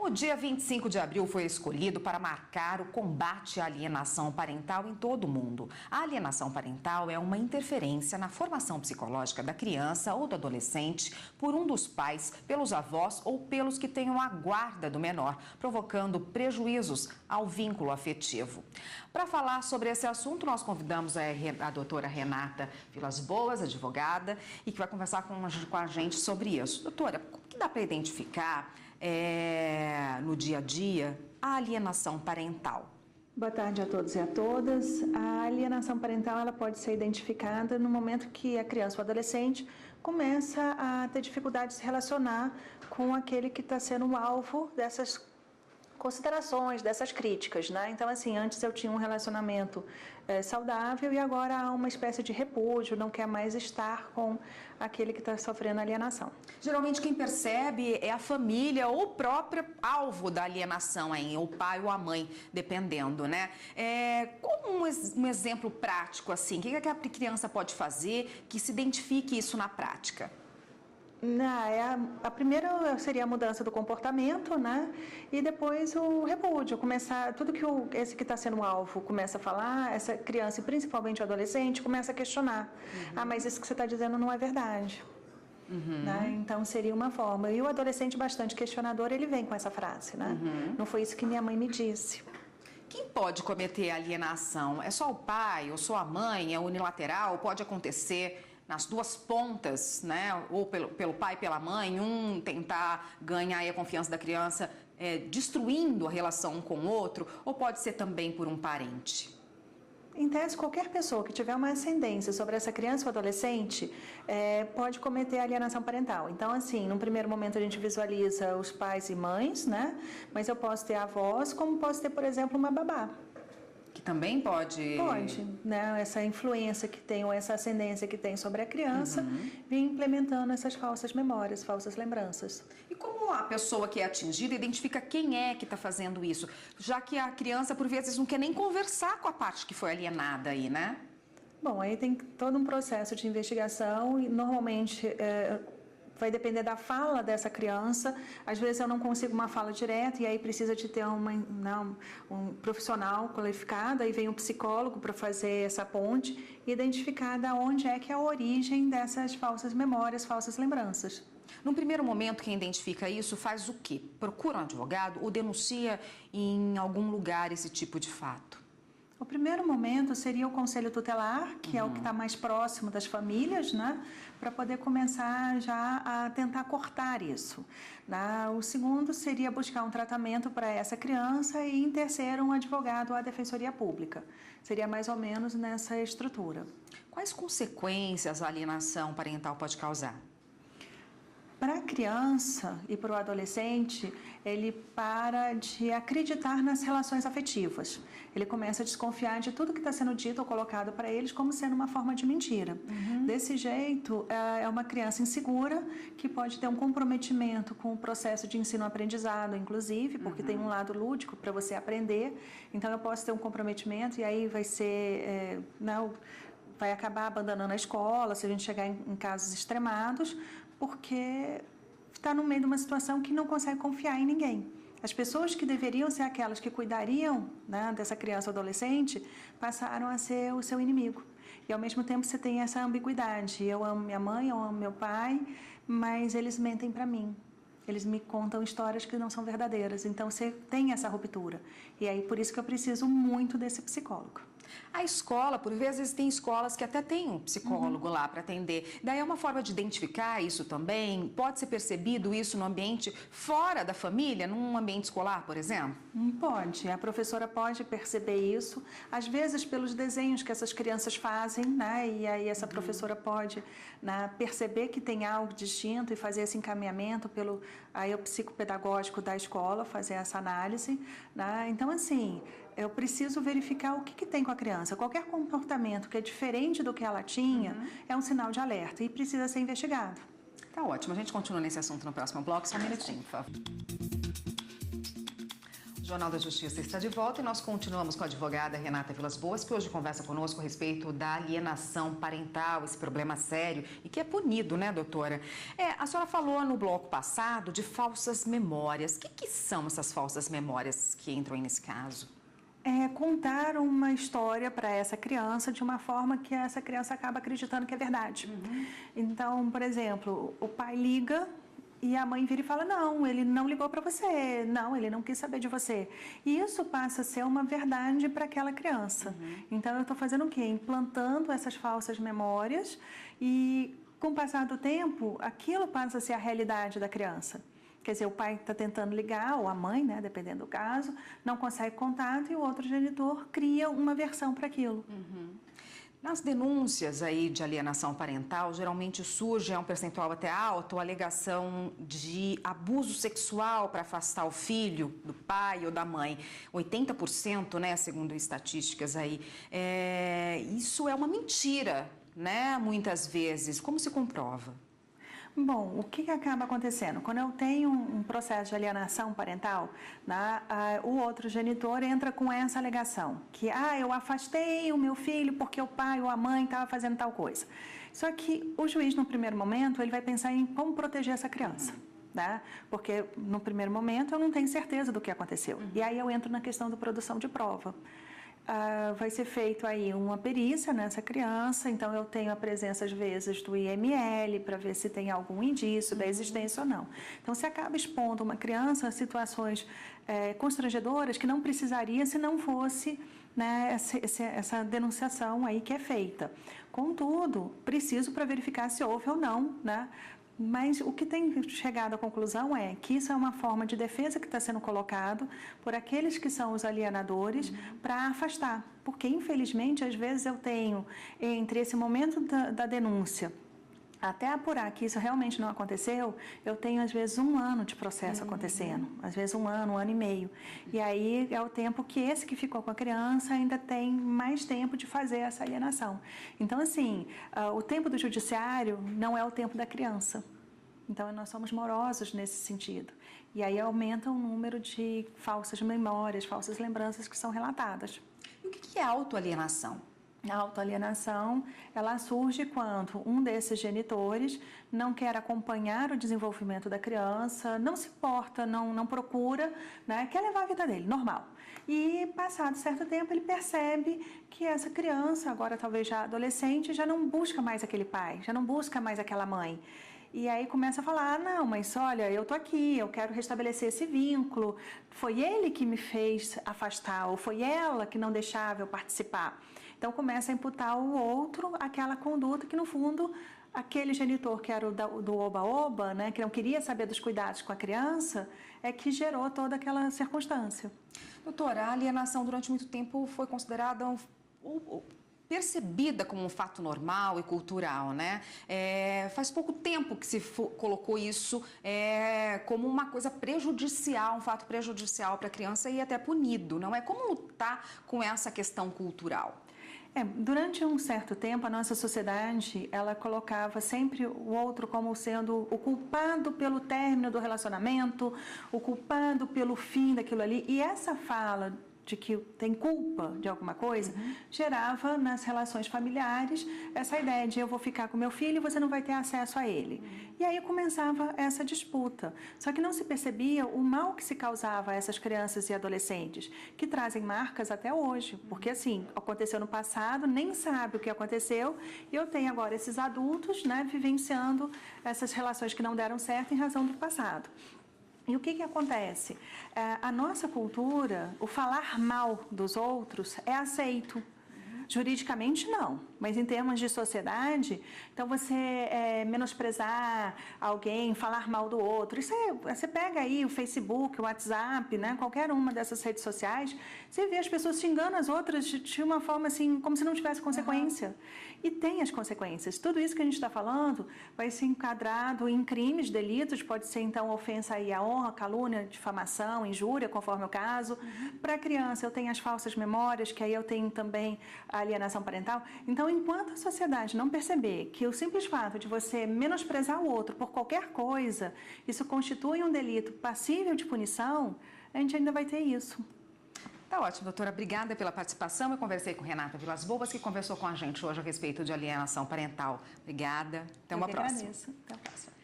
O dia 25 de abril foi escolhido para marcar o combate à alienação parental em todo o mundo. A alienação parental é uma interferência na formação psicológica da criança ou do adolescente por um dos pais, pelos avós ou pelos que tenham a guarda do menor, provocando prejuízos ao vínculo afetivo. Para falar sobre esse assunto, nós convidamos a doutora Renata Vilas Boas, advogada, e que vai conversar com a gente sobre isso. Doutora, como que dá para identificar no dia a dia a alienação parental? Boa tarde a todos e a todas. A alienação parental ela pode ser identificada no momento que a criança ou adolescente começa a ter dificuldade de se relacionar com aquele que está sendo o alvo dessas considerações, dessas críticas, né? Então, assim, antes eu tinha um relacionamento saudável e agora há uma espécie de repúdio, não quer mais estar com aquele que está sofrendo alienação. Geralmente quem percebe é a família ou o próprio alvo da alienação, hein? O pai ou a mãe, dependendo, né? Como um exemplo prático, assim, o que a criança pode fazer que se identifique isso na prática? A primeira seria a mudança do comportamento, né? E depois o repúdio, começar tudo que esse que está sendo alvo começa a falar, essa criança e principalmente o adolescente começa a questionar. Mas isso que você está dizendo não é verdade. Né? Então seria uma forma. E o adolescente bastante questionador, ele vem com essa frase, né? Não foi isso que minha mãe me disse. Quem pode cometer alienação? É só o pai ou só a mãe? É unilateral? Pode acontecer nas duas pontas, né? Ou pelo pai e pela mãe, um tentar ganhar a confiança da criança destruindo a relação com o outro, ou pode ser também por um parente? Em tese, qualquer pessoa que tiver uma ascendência sobre essa criança ou adolescente pode cometer alienação parental. Então, assim, num primeiro momento a gente visualiza os pais e mães, né? Mas eu posso ter avós, como posso ter, por exemplo, uma babá. Que também pode... Pode, né? Essa influência que tem, ou essa ascendência que tem sobre a criança, vem implementando essas falsas memórias, falsas lembranças. E como a pessoa que é atingida identifica quem é que está fazendo isso? Já que a criança, por vezes, não quer nem conversar com a parte que foi alienada aí, né? Bom, aí tem todo um processo de investigação e, normalmente... vai depender da fala dessa criança. Às vezes eu não consigo uma fala direta e aí precisa de ter um profissional qualificado, aí vem um psicólogo para fazer essa ponte e identificar de onde é que é a origem dessas falsas memórias, falsas lembranças. Num primeiro momento, quem identifica isso faz o quê? Procura um advogado ou denuncia em algum lugar esse tipo de fato? O primeiro momento seria o conselho tutelar, que é o que está mais próximo das famílias, né? Para poder começar já a tentar cortar isso. O segundo seria buscar um tratamento para essa criança e, em terceiro, um advogado ou a defensoria pública. Seria mais ou menos nessa estrutura. Quais consequências a alienação parental pode causar? Para a criança e para o adolescente, ele para de acreditar nas relações afetivas. Ele começa a desconfiar de tudo que está sendo dito ou colocado para eles como sendo uma forma de mentira. Desse jeito, é uma criança insegura que pode ter um comprometimento com o processo de ensino-aprendizado, inclusive, porque tem um lado lúdico para você aprender. Então, eu posso ter um comprometimento e aí vai ser... vai acabar abandonando a escola, se a gente chegar em casos extremados, porque está no meio de uma situação que não consegue confiar em ninguém. As pessoas que deveriam ser aquelas que cuidariam, né, dessa criança ou adolescente, passaram a ser o seu inimigo. E, ao mesmo tempo, você tem essa ambiguidade. Eu amo minha mãe, eu amo meu pai, mas eles mentem para mim. Eles me contam histórias que não são verdadeiras. Então, você tem essa ruptura. E aí, por isso que eu preciso muito desse psicólogo. A escola, por vezes, tem escolas que até tem um psicólogo lá para atender. Daí é uma forma de identificar isso também? Pode ser percebido isso no ambiente fora da família, num ambiente escolar, por exemplo? Pode. A professora pode perceber isso, às vezes pelos desenhos que essas crianças fazem, né? E aí essa professora pode, né, perceber que tem algo distinto e fazer esse encaminhamento pelo o psicopedagógico da escola, fazer essa análise, né? Então, assim, eu preciso verificar o que tem com a criança. Qualquer comportamento que é diferente do que ela tinha é um sinal de alerta e precisa ser investigado. Tá ótimo. A gente continua nesse assunto no próximo bloco. Só um minutinho, por favor. Jornal da Justiça está de volta e nós continuamos com a advogada Renata Vilas Boas, que hoje conversa conosco a respeito da alienação parental, esse problema sério e que é punido, né, doutora? A senhora falou no bloco passado de falsas memórias. O que são essas falsas memórias que entram aí nesse caso? Contar uma história para essa criança de uma forma que essa criança acaba acreditando que é verdade. Então, por exemplo, o pai liga e a mãe vira e fala, não, ele não ligou para você, não, ele não quis saber de você. E isso passa a ser uma verdade para aquela criança. Então, eu estou fazendo o quê? Implantando essas falsas memórias e, com o passar do tempo, aquilo passa a ser a realidade da criança. Quer dizer, o pai está tentando ligar, ou a mãe, né, dependendo do caso, não consegue contato e o outro genitor cria uma versão para aquilo. Nas denúncias aí de alienação parental, geralmente surge um percentual até alto, a alegação de abuso sexual para afastar o filho do pai ou da mãe. 80%, né, segundo estatísticas aí. Isso é uma mentira, né, muitas vezes. Como se comprova? Bom, o que acaba acontecendo? Quando eu tenho um processo de alienação parental, né, o outro genitor entra com essa alegação, que eu afastei o meu filho porque o pai ou a mãe estava fazendo tal coisa. Só que o juiz, no primeiro momento, ele vai pensar em como proteger essa criança. Né? Porque no primeiro momento eu não tenho certeza do que aconteceu. E aí eu entro na questão da produção de prova. Vai ser feito aí uma perícia nessa criança, então eu tenho a presença às vezes do IML para ver se tem algum indício da existência ou não. Então se acaba expondo uma criança a situações constrangedoras que não precisaria se não fosse, né, essa denunciação aí que é feita. Contudo, preciso para verificar se houve ou não, né? Mas o que tem chegado à conclusão é que isso é uma forma de defesa que está sendo colocado por aqueles que são os alienadores para afastar. Porque, infelizmente, às vezes eu tenho, entre esse momento da denúncia até apurar que isso realmente não aconteceu, eu tenho, às vezes, 1 ano de processo acontecendo. Às vezes, 1 ano, 1 ano e meio. E aí é o tempo que esse que ficou com a criança ainda tem mais tempo de fazer essa alienação. Então, assim, o tempo do judiciário não é o tempo da criança. Então, nós somos morosos nesse sentido. E aí aumenta o número de falsas memórias, falsas lembranças que são relatadas. E o que é autoalienação? A autoalienação, ela surge quando um desses genitores não quer acompanhar o desenvolvimento da criança, não se importa, não procura, né, quer levar a vida dele, normal. E, passado certo tempo, ele percebe que essa criança, agora talvez já adolescente, já não busca mais aquele pai, já não busca mais aquela mãe. E aí começa a falar, não, mas olha, eu tô aqui, eu quero restabelecer esse vínculo, foi ele que me fez afastar, ou foi ela que não deixava eu participar. Então, começa a imputar ao outro aquela conduta que, no fundo, aquele genitor que era o do oba-oba, né, que não queria saber dos cuidados com a criança, é que gerou toda aquela circunstância. Doutora, a alienação durante muito tempo foi considerada percebida como um fato normal e cultural, né? Faz pouco tempo que se colocou isso como uma coisa prejudicial, um fato prejudicial para a criança e até punido, não é? Como lutar com essa questão cultural? Durante um certo tempo, a nossa sociedade, ela colocava sempre o outro como sendo o culpado pelo término do relacionamento, o culpado pelo fim daquilo ali. E essa fala de que tem culpa de alguma coisa, gerava nas relações familiares essa ideia de eu vou ficar com meu filho e você não vai ter acesso a ele. E aí começava essa disputa. Só que não se percebia o mal que se causava a essas crianças e adolescentes, que trazem marcas até hoje. Porque assim, aconteceu no passado, nem sabe o que aconteceu, e eu tenho agora esses adultos, né, vivenciando essas relações que não deram certo em razão do passado. E o que acontece? A nossa cultura, o falar mal dos outros é aceito. Juridicamente, não. Mas em termos de sociedade, então você menosprezar alguém, falar mal do outro, isso você pega aí o Facebook, o WhatsApp, né, qualquer uma dessas redes sociais, você vê as pessoas xingando as outras de uma forma assim, como se não tivesse consequência. E tem as consequências. Tudo isso que a gente está falando vai ser enquadrado em crimes, delitos, pode ser então ofensa aí à honra, calúnia, difamação, injúria, conforme o caso. Para a criança, eu tenho as falsas memórias, que aí eu tenho também a alienação parental. Então, enquanto a sociedade não perceber que o simples fato de você menosprezar o outro por qualquer coisa, isso constitui um delito passível de punição, a gente ainda vai ter isso. Tá ótimo, doutora. Obrigada pela participação. Eu conversei com Renata Vilas Boas, que conversou com a gente hoje a respeito de alienação parental. Obrigada. Até uma próxima. Agradeço. Até a próxima.